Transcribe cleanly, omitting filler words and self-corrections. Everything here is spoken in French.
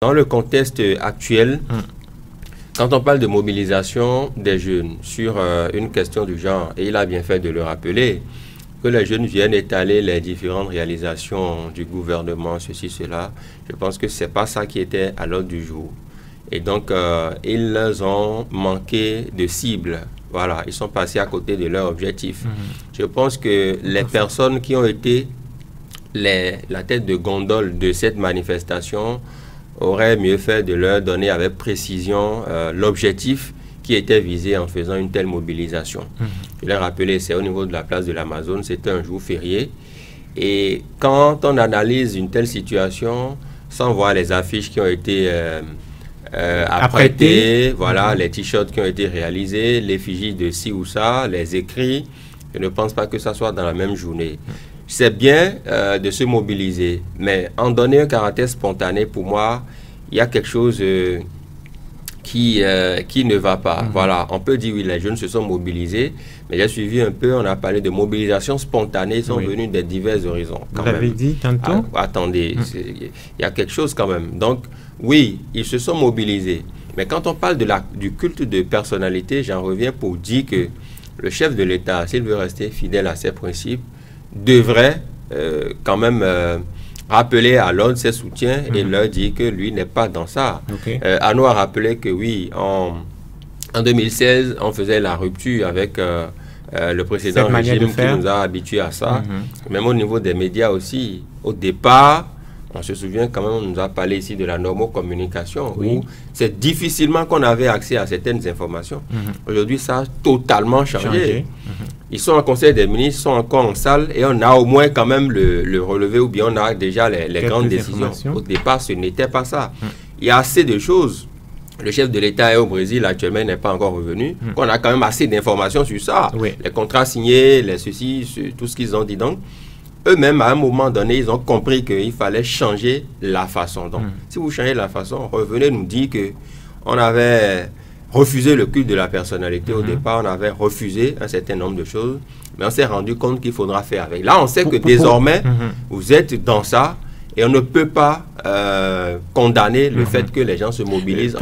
Dans le contexte actuel, quand on parle de mobilisation des jeunes sur une question du genre, et il a bien fait de le rappeler, que les jeunes viennent étaler les différentes réalisations du gouvernement, ceci, cela, je pense que ce n'est pas ça qui était à l'ordre du jour. Et donc, ils ont manqué de cible. Voilà, ils sont passés à côté de leur objectif. Je pense que les personnes qui ont été la tête de gondole de cette manifestation aurait mieux fait de leur donner avec précision l'objectif qui était visé en faisant une telle mobilisation. Je l'ai rappelé, c'est au niveau de la place de l'Amazone, c'était un jour férié. Et quand on analyse une telle situation, sans voir les affiches qui ont été apprêtées, voilà, les t-shirts qui ont été réalisés, l'effigie de ci ou ça, les écrits, je ne pense pas que ça soit dans la même journée. C'est bien de se mobiliser, mais en donner un caractère spontané, pour moi, il y a quelque chose qui ne va pas. Voilà, on peut dire, oui, les jeunes se sont mobilisés, mais j'ai suivi un peu, on a parlé de mobilisation spontanée, ils sont venus de divers horizons. Vous l'avez dit tantôt? Attendez, il y a quelque chose quand même. Donc, oui, ils se sont mobilisés, mais quand on parle du culte de personnalité, j'en reviens pour dire que le chef de l'État, s'il veut rester fidèle à ses principes, devrait quand même rappeler à l'ordre ses soutiens et leur dire que lui n'est pas dans ça. Arnaud a rappelé que oui, en 2016, on faisait la rupture avec le précédent régime qui nous a habitués à ça. Même au niveau des médias aussi, au départ, on se souvient quand même, on nous a parlé ici de la normocommunication, où c'est difficilement qu'on avait accès à certaines informations. Aujourd'hui, ça a totalement changé. Ils sont en conseil des ministres, ils sont encore en salle, et on a au moins quand même le relevé, ou bien on a déjà les grandes décisions. Au départ, ce n'était pas ça. Il y a assez de choses. Le chef de l'État est au Brésil, actuellement, il n'est pas encore revenu. On a quand même assez d'informations sur ça. Les contrats signés, les ceci, tout ce qu'ils ont dit. Donc, eux-mêmes, à un moment donné, ils ont compris qu'il fallait changer la façon. Donc, si vous changez la façon, revenez nous dire qu'on avait refusé le culte de la personnalité. Au départ, on avait refusé un certain nombre de choses, mais on s'est rendu compte qu'il faudra faire avec. Là, on sait que désormais, vous êtes dans ça, et on ne peut pas condamner le fait que les gens se mobilisent.